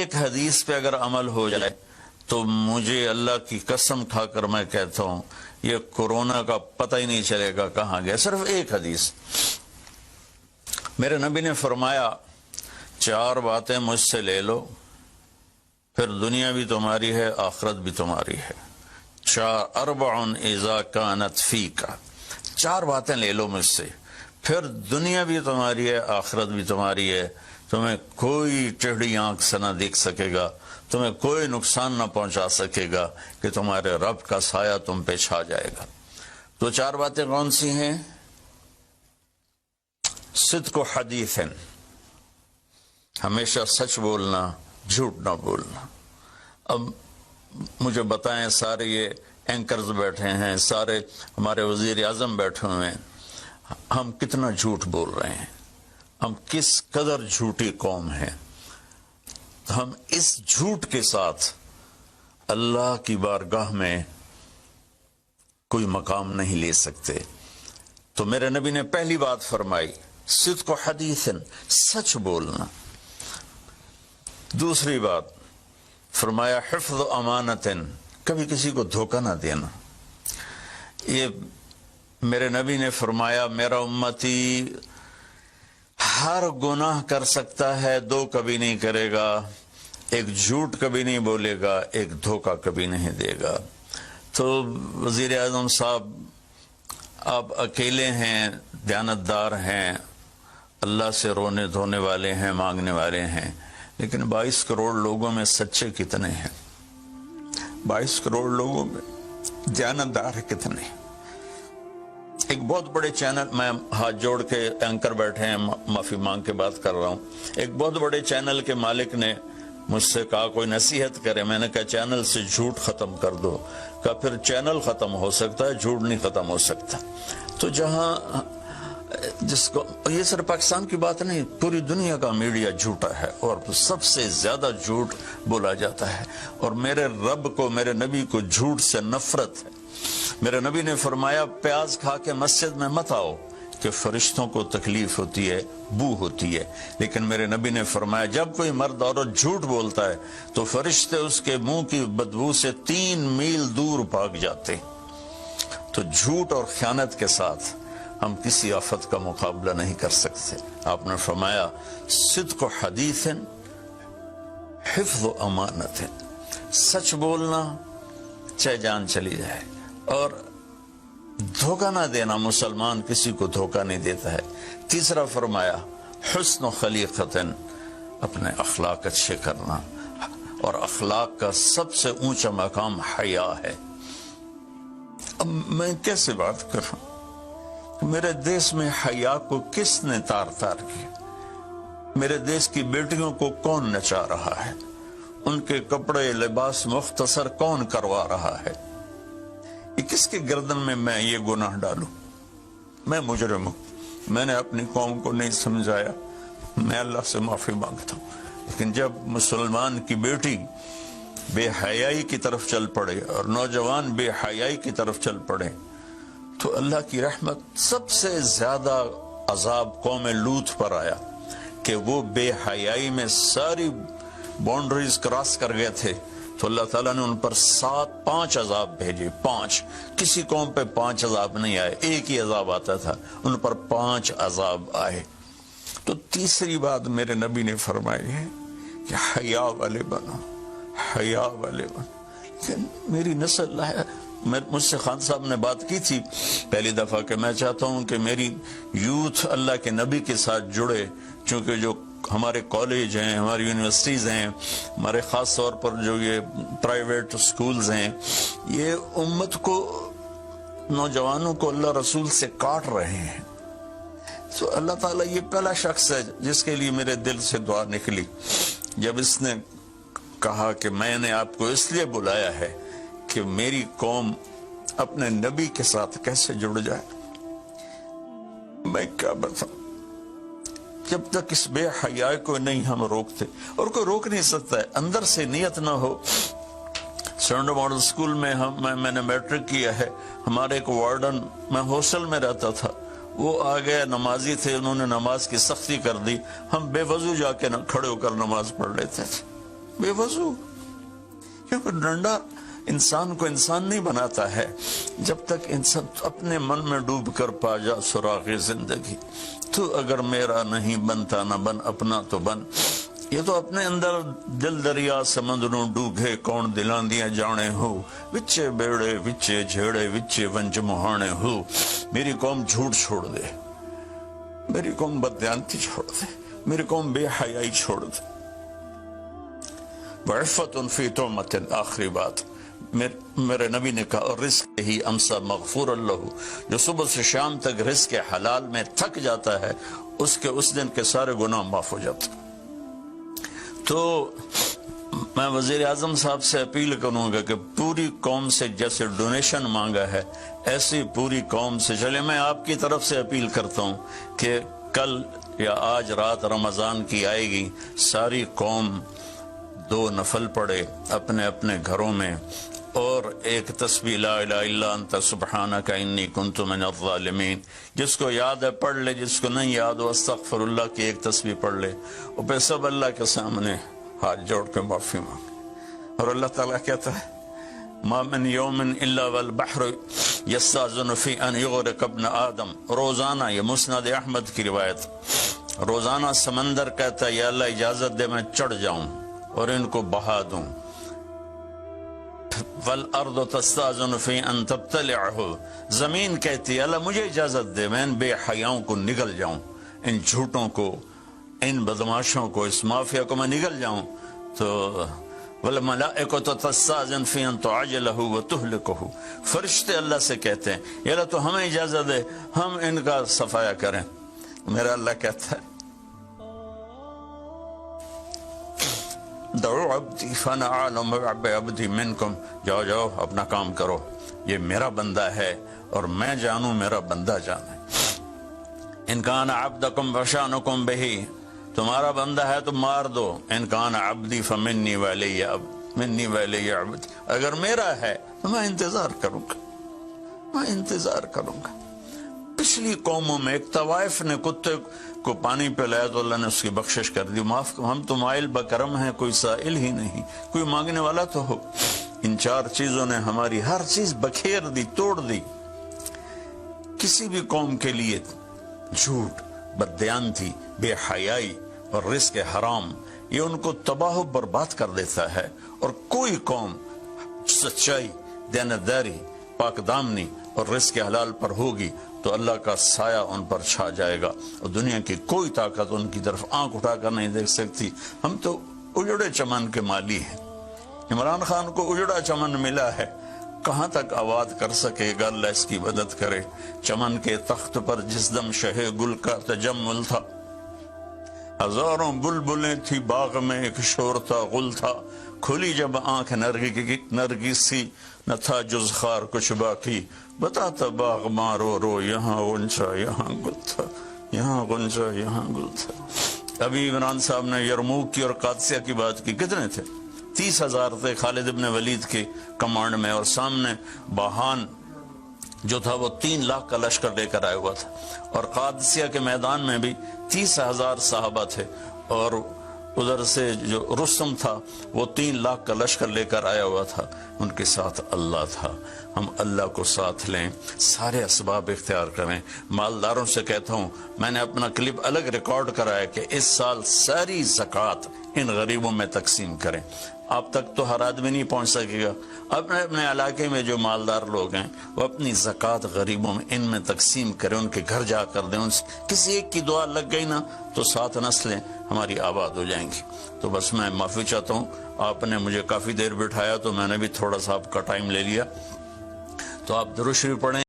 ایک حدیث پہ اگر عمل ہو جائے تو مجھے اللہ کی قسم کھا کر میں کہتا ہوں یہ کورونا کا پتہ ہی نہیں چلے گا کہاں گیا. صرف ایک حدیث. میرے نبی نے فرمایا 4 باتیں مجھ سے لے لو پھر دنیا بھی تمہاری ہے آخرت بھی تمہاری ہے. 4 اذا کانت فیک. 4 باتیں لے لو مجھ سے پھر دنیا بھی تمہاری ہے آخرت بھی تمہاری ہے. تمہیں کوئی ٹیڑھی آنکھ سے نہ دیکھ سکے گا, تمہیں کوئی نقصان نہ پہنچا سکے گا کہ تمہارے رب کا سایہ تم پہ چھا جائے گا. تو 4 باتیں کون سی ہیں؟ صدق و حدیث, ہمیشہ سچ بولنا, جھوٹ نہ بولنا. اب مجھے بتائیں, سارے یہ اینکرز بیٹھے ہیں, سارے ہمارے وزیر اعظم بیٹھے ہوئے ہیں, ہم کتنا جھوٹ بول رہے ہیں, ہم کس قدر جھوٹی قوم ہیں. ہم اس جھوٹ کے ساتھ اللہ کی بارگاہ میں کوئی مقام نہیں لے سکتے. تو میرے نبی نے پہلی بات فرمائی صدق و حدیث, سچ بولنا. دوسری بات فرمایا حفظ و امانت, کبھی کسی کو دھوکہ نہ دینا. یہ میرے نبی نے فرمایا میرا امتی ہر گناہ کر سکتا ہے, 2 کبھی نہیں کرے گا, ایک جھوٹ کبھی نہیں بولے گا, ایک دھوکہ کبھی نہیں دے گا. تو وزیر اعظم صاحب آپ اکیلے ہیں, دیانتدار ہیں, اللہ سے رونے دھونے والے ہیں, مانگنے والے ہیں, لیکن 22 کروڑ لوگوں میں سچے کتنے ہیں؟ 22 کروڑ لوگوں میں دیانتدار کتنے ہیں؟ ایک بہت بڑے چینل, میں ہاتھ جوڑ کے اینکر بیٹھے ہیں, معافی مانگ کے بات کر رہا ہوں, ایک بہت بڑے چینل کے مالک نے مجھ سے کہا کوئی نصیحت کرے. میں نے کہا چینل سے جھوٹ ختم کر دو. کہا پھر چینل ختم ہو سکتا ہے, جھوٹ نہیں ختم ہو سکتا. تو جہاں جس کو, یہ صرف پاکستان کی بات نہیں, پوری دنیا کا میڈیا جھوٹا ہے اور سب سے زیادہ جھوٹ بولا جاتا ہے. اور میرے رب کو, میرے نبی کو جھوٹ سے نفرت ہے. میرے نبی نے فرمایا پیاز کھا کے مسجد میں مت آؤ کہ فرشتوں کو تکلیف ہوتی ہے, بو ہوتی ہے. لیکن میرے نبی نے فرمایا جب کوئی مرد عورت جھوٹ بولتا ہے تو فرشتے اس کے منہ کی بدبو سے 3 میل دور بھاگ جاتے. تو جھوٹ اور خیانت کے ساتھ ہم کسی آفت کا مقابلہ نہیں کر سکتے. آپ نے فرمایا صدق و حدیث, حفظ و امانت, سچ بولنا چاہے جان چلی جائے, اور دھوکہ نہ دینا. مسلمان کسی کو دھوکہ نہیں دیتا ہے. تیسرا فرمایا حسن و خلیقت, اپنے اخلاق اچھے کرنا, اور اخلاق کا سب سے اونچا مقام حیا ہے. اب میں کیسے بات کروں, میرے دیش میں حیا کو کس نے تار تار کیا؟ میرے دیش کی بیٹیوں کو کون نچا رہا ہے؟ ان کے کپڑے لباس مختصر کون کروا رہا ہے؟ یہ کس کے گردن میں یہ گناہ ڈالوں؟ میں مجرم ہوں, میں نے اپنی قوم کو نہیں سمجھایا, میں اللہ سے معافی مانگتا ہوں. لیکن جب مسلمان کی بیٹی بے حیائی کی طرف چل پڑے اور نوجوان بے حیائی کی طرف چل پڑے تو اللہ کی رحمت. سب سے زیادہ عذاب قوم لوط پر آیا کہ وہ بے حیائی میں ساری باؤنڈریز کراس کر گئے تھے, تو اللہ تعالیٰ نے ان پر 5 عذاب بھیجے. 5, کسی قوم پہ 5 عذاب نہیں آئے, ایک ہی عذاب آتا تھا, ان پر 5 عذاب آئے. تو تیسری بات میرے نبی نے فرمائی ہے کہ حیا والے بنو, حیا والے بنو. میری نسل ہے, مجھ سے خان صاحب نے بات کی تھی پہلی دفعہ کہ میں چاہتا ہوں کہ میری یوتھ اللہ کے نبی کے ساتھ جڑے, چونکہ جو ہمارے کالج ہیں, ہماری یونیورسٹیز ہیں, ہمارے خاص طور پر جو یہ پرائیویٹ سکولز ہیں, یہ امت کو, نوجوانوں کو اللہ رسول سے کاٹ رہے ہیں. تو اللہ تعالیٰ یہ پہلا شخص ہے جس کے لیے میرے دل سے دعا نکلی جب اس نے کہا کہ میں نے آپ کو اس لیے بلایا ہے کہ میری قوم اپنے نبی کے ساتھ کیسے جڑ جائے. میں کیا بتاؤں, جب تک اس بے حیا کو نہیں ہم روکتے, اور کوئی روک نہیں سکتا ہے, اندر سے نیت نہ ہو. سرنڈو ماڈل سکول میں میں نے میٹرک کیا ہے, ہمارے ایک وارڈن, میں ہاسٹل میں رہتا تھا, وہ آ گئے, نمازی تھے, انہوں نے نماز کی سختی کر دی, ہم بے وضو جا کے کھڑے ہو کر نماز پڑھ لیتے تھے. بے وضو، کیونکہ ڈنڈا انسان کو انسان نہیں بناتا ہے جب تک انسان اپنے من میں ڈوب کر پا جا سراغ زندگی۔ تو اگر میرا نہیں بنتا نہ بن، اپنا تو بن۔ یہ تو اپنے اندر دل دریا سمندروں ڈوگے کون دلاندیاں جانے ہو، وچے بیڑے وچے جھیڑے وچے ونج مہانے ہو۔ میری قوم جھوٹ چھوڑ دے، میری قوم بددیانتی چھوڑ دے، میری قوم بے حیائی چھوڑ دے۔ وعفت فی تہمت، آخری بات میرے نبی نے کہا، رزق ہی امسا مغفور اللہ، جو صبح سے شام تک رزق حلال میں تھک جاتا ہے اس کے اس دن کے سارے گناہ معاف ہو جاتے۔ تو میں وزیر اعظم صاحب سے اپیل کروں گا کہ پوری قوم سے جیسے ڈونیشن مانگا ہے ایسی پوری قوم سے چلے۔ میں آپ کی طرف سے اپیل کرتا ہوں کہ کل یا آج رات رمضان کی آئے گی، ساری قوم 2 نفل پڑھے اپنے اپنے گھروں میں، اور ایک تسبیح لا الہ الا انت سبحانک انی کنت من الظالمین، جس کو یاد ہے پڑھ لے، جس کو نہیں یاد ہو استغفر اللہ کی ایک تسبیح پڑھ لے، اور پھر سب اللہ کے سامنے ہاتھ جوڑ کے معافی مانگے۔ اور اللہ تعالیٰ کہتا ہے ما من یوم الا والبحر یستاذن فی ان یغرق ابن آدم، روزانہ، یہ مسند احمد کی روایت، روزانہ سمندر کہتا ہے یا اللہ اجازت دے میں چڑھ جاؤں اور ان کو بہا دوں۔ والارض تستاذن فی ان تبتلعہ، زمین کہتی ہے اللہ مجھے اجازت دے میں ان بے حیاؤں کو نگل جاؤں، ان جھوٹوں کو، ان بدماشوں کو، اس مافیا کو میں نگل جاؤں۔ تو والملائکۃ تستاذن فی ان تعجلہ وتہلکہ، فرشتے اللہ سے کہتے ہیں یا اللہ تو ہمیں اجازت دے ہم ان کا صفایا کریں۔ میرا اللہ کہتا ہے دعو عبدی فانا عالم بعبدی منکم، جاؤ جاؤ اپنا کام کرو، یہ میرا بندہ ہے اور میں جانوں میرا بندہ جانے۔ ان کان عبدکم فشانکم بہی، تمہارا بندہ ہے تو مار دو، ان کان عبدی فمنی ولی عبد، اگر میرا ہے تو میں انتظار کروں گا، میں انتظار کروں گا۔ پچھلی قوموں میں ایک طوائف نے کتے کو پانی پلایا تو اللہ نے اس کی بخشش کر دی، معاف، ہم تو مائل بکرم ہیں، کوئی سائل ہی نہیں، کوئی مانگنے والا تو ہو۔ ان 4 چیزوں نے ہماری ہر چیز بکھیر دی، توڑ دی۔ کسی بھی قوم کے لیے جھوٹ، بددیانتی، بے حیائی اور رزق حرام یہ ان کو تباہ و برباد کر دیتا ہے، اور کوئی قوم سچائی، دیانتداری، پاک دامنی اور رزق حلال پر ہوگی تو اللہ کا سایہ ان پر چھا جائے گا، اور دنیا کی کوئی طاقت ان کی طرف آنکھ اٹھا کر نہیں دیکھ سکتی۔ ہم تو اجڑے چمن کے مالی ہیں، عمران خان کو اجڑا چمن ملا ہے، کہاں تک آباد کر سکے گا، اللہ اس کی مدد کرے۔ چمن کے تخت پر جس دم شہ گل کا تجمل تھا، ہزاروں بلبلیں تھی باغ میں، ایک شور تھا، غل تھا، کھلی جب آنکھ نرگی سی، نہ تھا جز خار کچھ باقی، بتاتا باغ مارو رو، یہاں غنچہ یہاں گل تھا، یہاں غنچہ یہاں گل تھا۔ ابھی عمران صاحب نے یرموک کی اور قادسیہ کی بات کی، کتنے تھے؟ 30,000 تھے خالد ابن ولید کے کمانڈ میں، اور سامنے باہان جو تھا وہ 3 لاکھ کا لشکر لے کر آیا ہوا تھا، اور قادسیہ کے میدان میں بھی 30,000 صحابہ تھے، اور ادھر سے جو رستم تھا وہ 3 لاکھ کا لشکر لے کر آیا ہوا تھا، ان کے ساتھ اللہ تھا۔ ہم اللہ کو ساتھ لیں، سارے اسباب اختیار کریں۔ مالداروں سے کہتا ہوں، میں نے اپنا کلپ الگ ریکارڈ کرایا کہ اس سال ساری زکوٰۃ ان غریبوں میں تقسیم کریں۔ آپ تک تو ہر آدمی نہیں پہنچ سکے گا، اپنے اپنے علاقے میں جو مالدار لوگ ہیں وہ اپنی زکوٰۃ غریبوں میں ان میں تقسیم کریں، ان کے گھر جا کر دیں، کسی ایک کی دعا لگ گئی نا تو 7 نسلیں ہماری آباد ہو جائیں گی۔ تو بس میں معافی چاہتا ہوں، آپ نے مجھے کافی دیر بٹھایا تو میں نے بھی تھوڑا سا آپ کا ٹائم لے لیا، تو آپ درود شریف پڑھیں۔